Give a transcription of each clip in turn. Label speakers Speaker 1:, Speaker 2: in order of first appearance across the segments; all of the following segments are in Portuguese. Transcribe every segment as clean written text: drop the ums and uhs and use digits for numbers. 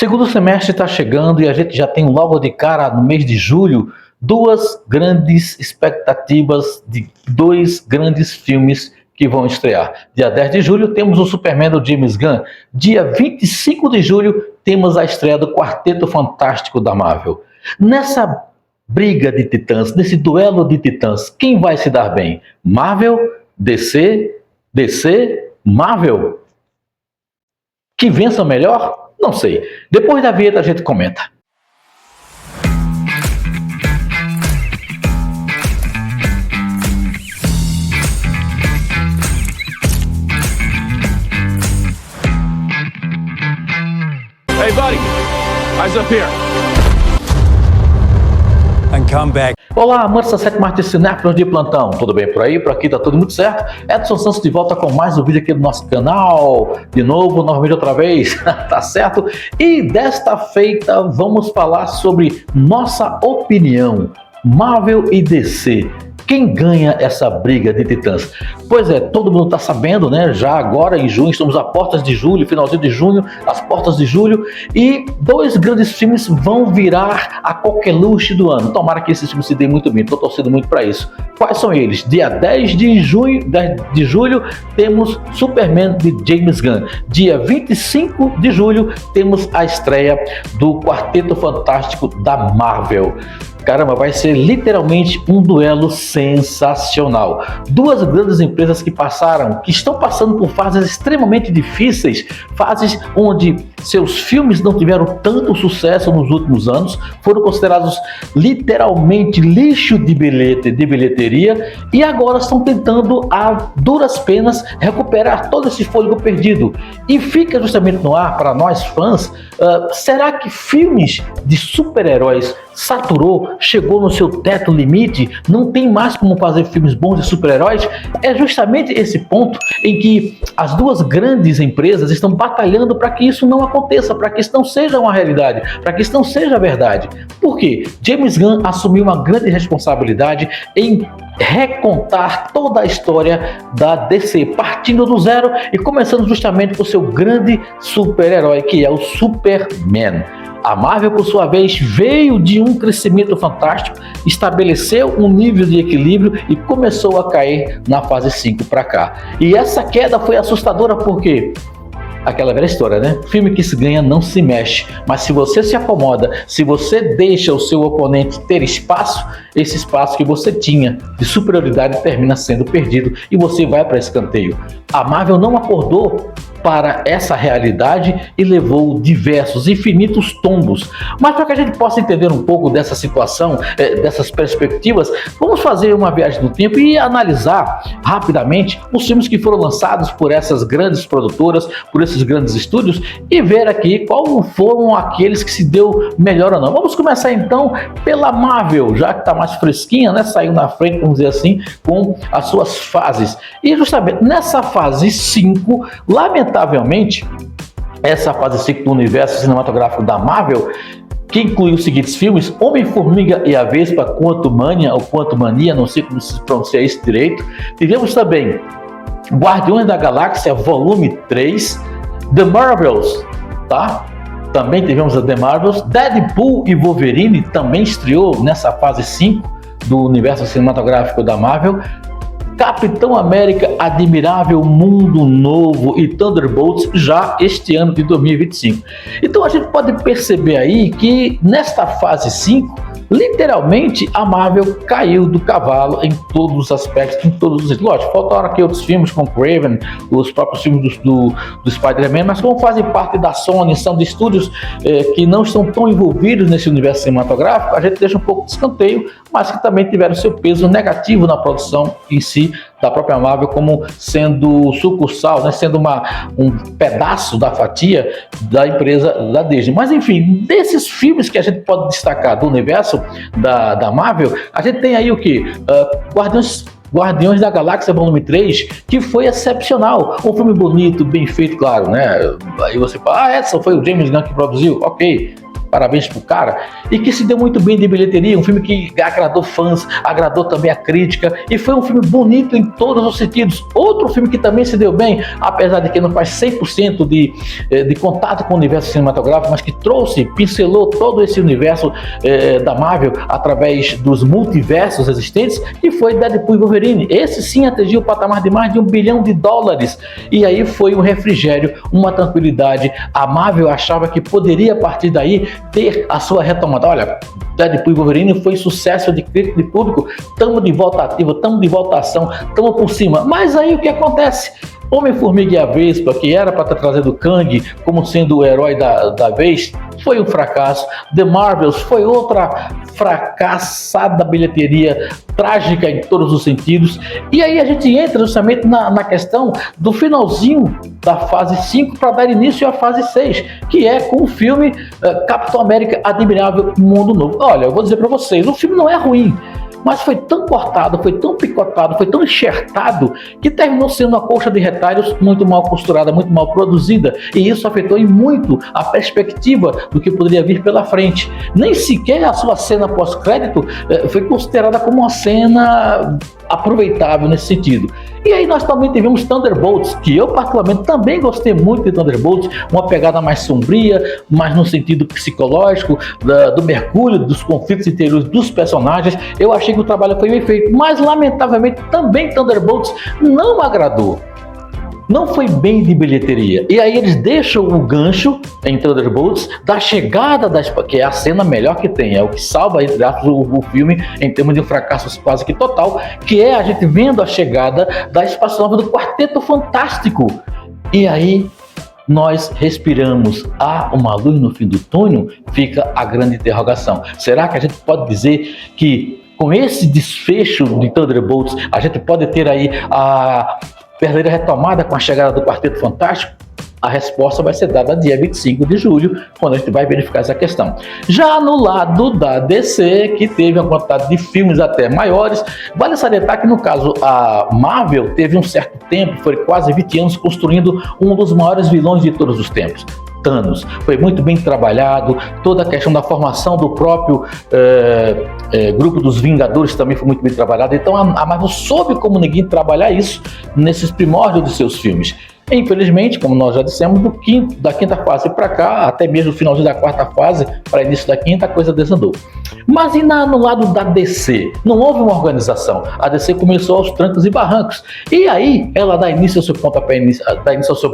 Speaker 1: Segundo semestre está chegando e a gente já tem logo de cara no mês de julho duas grandes expectativas de dois grandes filmes que vão estrear. Dia 10 de julho temos o Superman do James Gunn. Dia 25 de julho temos a estreia do Quarteto Fantástico da Marvel. Nessa briga de titãs, nesse duelo de titãs, quem vai se dar bem? Marvel, DC, DC, Marvel? Que vença melhor? Não sei. Depois da vinheta a gente comenta.
Speaker 2: Hey buddy, eyes up here. And come back.
Speaker 1: Olá, amantes da sétima arte cinéfilos de plantão, tudo bem por aí? Por aqui tá tudo muito certo? Edson Santos de volta com mais um vídeo aqui do nosso canal, de novo, novamente outra vez, tá certo? E desta feita vamos falar sobre nossa opinião, Marvel e DC. Quem ganha essa briga de titãs? Pois é, todo mundo está sabendo, né? Já agora em junho, estamos a portas de julho, finalzinho de junho, as portas de julho, e dois grandes filmes vão virar a coqueluche do ano. Tomara que esses filmes se deem muito bem, estou torcendo muito para isso. Quais são eles? Dia 10 de julho temos Superman de James Gunn. Dia 25 de julho temos a estreia do Quarteto Fantástico da Marvel. Caramba, vai ser literalmente um duelo sensacional. Duas grandes empresas que estão passando por fases extremamente difíceis, fases onde seus filmes não tiveram tanto sucesso nos últimos anos, foram considerados literalmente lixo de bilheteria e agora estão tentando a duras penas recuperar todo esse fôlego perdido. E fica justamente no ar para nós fãs, será que filmes de super-heróis saturou, chegou no seu teto limite, não tem mais como fazer filmes bons de super-heróis? É justamente esse ponto em que as duas grandes empresas estão batalhando para que isso não aconteça, para que isso não seja uma realidade, para que isso não seja verdade. Por quê? James Gunn assumiu uma grande responsabilidade em recontar toda a história da DC, partindo do zero e começando justamente com o seu grande super-herói, que é o Superman. A Marvel, por sua vez, veio de um crescimento fantástico, estabeleceu um nível de equilíbrio e começou a cair na fase 5 para cá. E essa queda foi assustadora porque aquela velha história, né? Filme que se ganha não se mexe, mas se você se acomoda, se você deixa o seu oponente ter espaço, esse espaço que você tinha de superioridade termina sendo perdido e você vai para escanteio. A Marvel não acordou para essa realidade e levou diversos, infinitos tombos. Mas para que a gente possa entender um pouco dessa situação, dessas perspectivas, vamos fazer uma viagem no tempo e analisar rapidamente os filmes que foram lançados por essas grandes produtoras, por esses grandes estúdios e ver aqui quais foram aqueles que se deu melhor ou não. Vamos começar então pela Marvel, já que está mais fresquinha, né? Saiu na frente, vamos dizer assim, com as suas fases. E justamente nessa fase 5, lamentavelmente, essa fase 5 do universo cinematográfico da Marvel, que inclui os seguintes filmes: Homem-Formiga e a Vespa, Quantumania, ou Quantumania, não sei como se pronuncia isso direito. Tivemos também Guardiões da Galáxia, volume 3, The Marvels, tá? Também tivemos a The Marvels. Deadpool e Wolverine também estreou nessa fase 5 do universo cinematográfico da Marvel. Capitão América, Admirável Mundo Novo e Thunderbolts já este ano de 2025. Então a gente pode perceber aí que nesta fase 5, literalmente a Marvel caiu do cavalo em todos os aspectos, em todos os... Lógico, faltaram aqui outros filmes como Craven, os próprios filmes do Spider-Man, mas como fazem parte da Sony, são de estúdios que não estão tão envolvidos nesse universo cinematográfico, a gente deixa um pouco de escanteio, mas que também tiveram seu peso negativo na produção em si da própria Marvel, como sendo sucursal, né, sendo um pedaço da fatia da empresa da Disney. Mas enfim, desses filmes que a gente pode destacar do universo da Marvel, a gente tem aí o que? Guardiões da Galáxia volume 3, que foi excepcional, um filme bonito, bem feito, claro, né? Aí você fala, Edson, foi o James Gunn que produziu, ok. parabéns pro cara, e que se deu muito bem de bilheteria, um filme que agradou fãs, agradou também a crítica, e foi um filme bonito em todos os sentidos. Outro filme que também se deu bem, apesar de que não faz 100% de contato com o universo cinematográfico, mas que pincelou todo esse universo da Marvel através dos multiversos existentes, e foi Deadpool e Wolverine. Esse sim atingiu o patamar de mais de $1 bilhão, e aí foi um refrigério, uma tranquilidade. A Marvel achava que poderia a partir daí ter a sua retomada. Olha, Deadpool e Wolverine foi sucesso de crítica, de público, estamos de volta ativa, estamos de volta à ação, estamos por cima. Mas aí o que acontece? Homem-Formiga e a Vespa, que era para ter trazido Kang como sendo o herói da vez, foi um fracasso. The Marvels foi outra fracassada bilheteria, trágica em todos os sentidos. E aí a gente entra justamente na questão do finalzinho da fase 5 para dar início à fase 6, que é com o filme Capitão América Admirável Mundo Novo. Olha, eu vou dizer para vocês, o filme não é ruim, mas foi tão cortado, foi tão picotado, foi tão enxertado, que terminou sendo uma colcha de retalhos muito mal costurada, muito mal produzida, e isso afetou em muito a perspectiva do que poderia vir pela frente. Nem sequer a sua cena pós-crédito foi considerada como uma cena aproveitável nesse sentido. E aí nós também tivemos Thunderbolts, que eu particularmente também gostei muito de Thunderbolts, uma pegada mais sombria, mais no sentido psicológico, do mergulho, dos conflitos interiores dos personagens. Eu achei que o trabalho foi bem feito, mas lamentavelmente também Thunderbolts não agradou. Não foi bem de bilheteria. E aí eles deixam o gancho em Thunderbolts da chegada que é a cena melhor que tem, é o que salva, entre aspas, o filme em termos de um fracasso quase que total, que é a gente vendo a chegada da espaçonave do Quarteto Fantástico. E aí nós respiramos, há uma luz no fim do túnel? Fica a grande interrogação. Será que a gente pode dizer que com esse desfecho de Thunderbolts a gente pode ter aí a verdadeira retomada com a chegada do Quarteto Fantástico? A resposta vai ser dada dia 25 de julho, quando a gente vai verificar essa questão. Já no lado da DC, que teve uma quantidade de filmes até maiores, vale salientar que no caso a Marvel teve um certo tempo, foi quase 20 anos, construindo um dos maiores vilões de todos os tempos. Thanos. Foi muito bem trabalhado, toda a questão da formação do próprio grupo dos Vingadores também foi muito bem trabalhada. Então a Marvel soube como ninguém trabalhar isso nesses primórdios de seus filmes. Infelizmente, como nós já dissemos, da quinta fase para cá, até mesmo o finalzinho da quarta fase para início da quinta, a coisa desandou. Mas e no lado da DC? Não houve uma organização. A DC começou aos trancos e barrancos. E aí ela dá início ao seu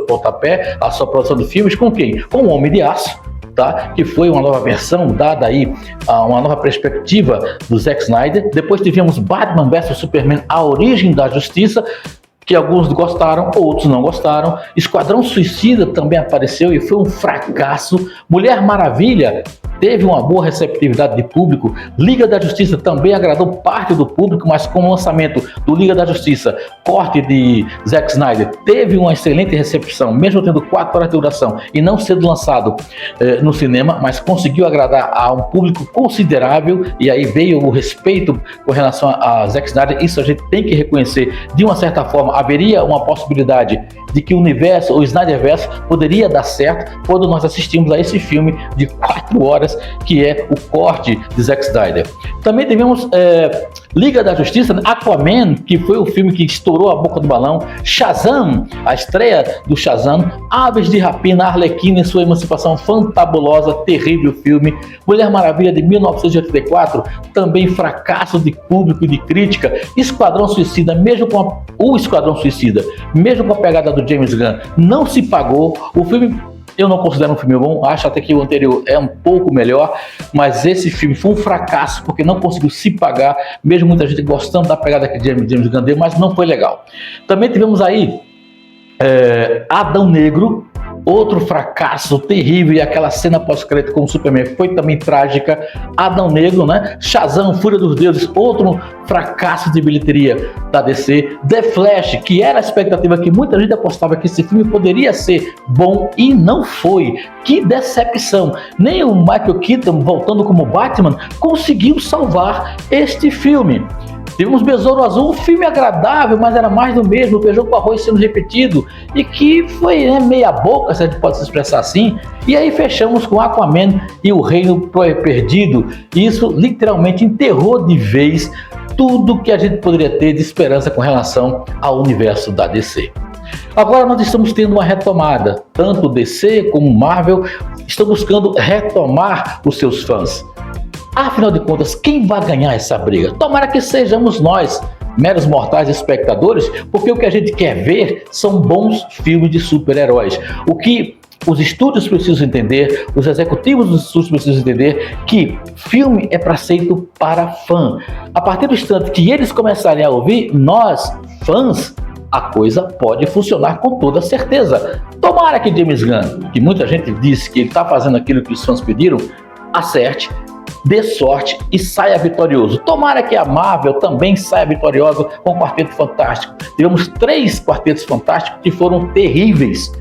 Speaker 1: pontapé, à sua produção de filmes com quem? Com o Homem de Aço, tá? Que foi uma nova versão dada aí a uma nova perspectiva do Zack Snyder. Depois tivemos Batman vs Superman, A Origem da Justiça, que alguns gostaram, outros não gostaram. Esquadrão Suicida também apareceu e foi um fracasso. Mulher Maravilha teve uma boa receptividade de público. Liga da Justiça também agradou parte do público, mas com o lançamento do Liga da Justiça, corte de Zack Snyder, teve uma excelente recepção, mesmo tendo 4 horas de duração e não sendo lançado no cinema, mas conseguiu agradar a um público considerável, e aí veio o respeito com relação a Zack Snyder. Isso a gente tem que reconhecer. De uma certa forma, haveria uma possibilidade de que o universo, o Snyderverse, poderia dar certo quando nós assistimos a esse filme de 4 horas, que é o corte de Zack Snyder. Também tivemos Liga da Justiça, Aquaman, que foi o filme que estourou a boca do balão, Shazam, a estreia do Shazam, Aves de Rapina, Arlequina em sua emancipação fantabulosa, terrível filme, Mulher Maravilha de 1984, também fracasso de público e de crítica, Esquadrão Suicida, mesmo com a pegada do James Gunn, não se pagou. O filme eu não considero um filme bom, acho até que o anterior é um pouco melhor, mas esse filme foi um fracasso porque não conseguiu se pagar, mesmo muita gente gostando da pegada que James Gunn deu, mas não foi legal. Também tivemos aí Adão Negro, outro fracasso terrível, e aquela cena pós-crédito com o Superman foi também trágica. Adão Negro, né? Shazam, Fúria dos Deuses, outro fracasso de bilheteria da DC. The Flash, que era a expectativa que muita gente apostava que esse filme poderia ser bom e não foi. Que decepção! Nem o Michael Keaton, voltando como Batman, conseguiu salvar este filme. Tivemos Besouro Azul, um filme agradável, mas era mais do mesmo, feijão com arroz sendo repetido, e que foi meia boca, se a gente pode se expressar assim. E aí fechamos com Aquaman e o Reino Perdido. E isso literalmente enterrou de vez tudo que a gente poderia ter de esperança com relação ao universo da DC. Agora nós estamos tendo uma retomada, tanto DC como Marvel estão buscando retomar os seus fãs. Afinal de contas, quem vai ganhar essa briga? Tomara que sejamos nós, meros mortais espectadores, porque o que a gente quer ver são bons filmes de super-heróis. O que os estúdios precisam entender, os executivos dos estúdios precisam entender que filme é para feito para fã. A partir do instante que eles começarem a ouvir, nós, fãs, a coisa pode funcionar com toda certeza. Tomara que James Gunn, que muita gente disse que ele está fazendo aquilo que os fãs pediram, acerte, dê sorte e saia vitorioso. Tomara que a Marvel também saia vitoriosa com o Quarteto Fantástico. Tivemos 3 Quartetos Fantásticos que foram terríveis.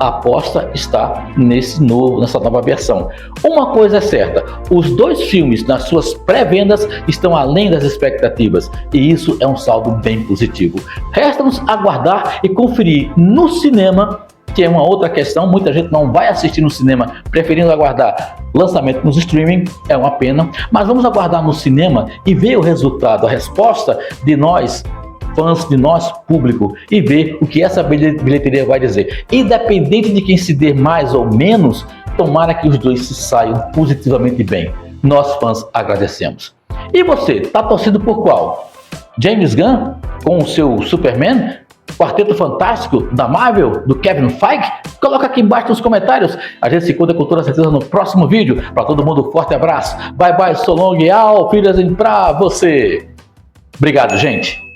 Speaker 1: A aposta está nessa nova versão. Uma coisa é certa, os 2 filmes nas suas pré-vendas estão além das expectativas e isso é um saldo bem positivo. Resta-nos aguardar e conferir no cinema, que é uma outra questão. Muita gente não vai assistir no cinema, preferindo aguardar lançamento nos streaming, é uma pena, mas vamos aguardar no cinema e ver o resultado, a resposta de nós, fãs, de nós, público, e ver o que essa bilheteria vai dizer. Independente de quem se dê mais ou menos, tomara que os 2 se saiam positivamente bem. Nós, fãs, agradecemos. E você, tá torcendo por qual? James Gunn com o seu Superman? Quarteto Fantástico da Marvel, do Kevin Feige? Coloca aqui embaixo nos comentários. A gente se encontra com toda certeza no próximo vídeo. Para todo mundo, forte abraço. Bye bye, so long e auf Wiedersehen pra você. Obrigado, gente.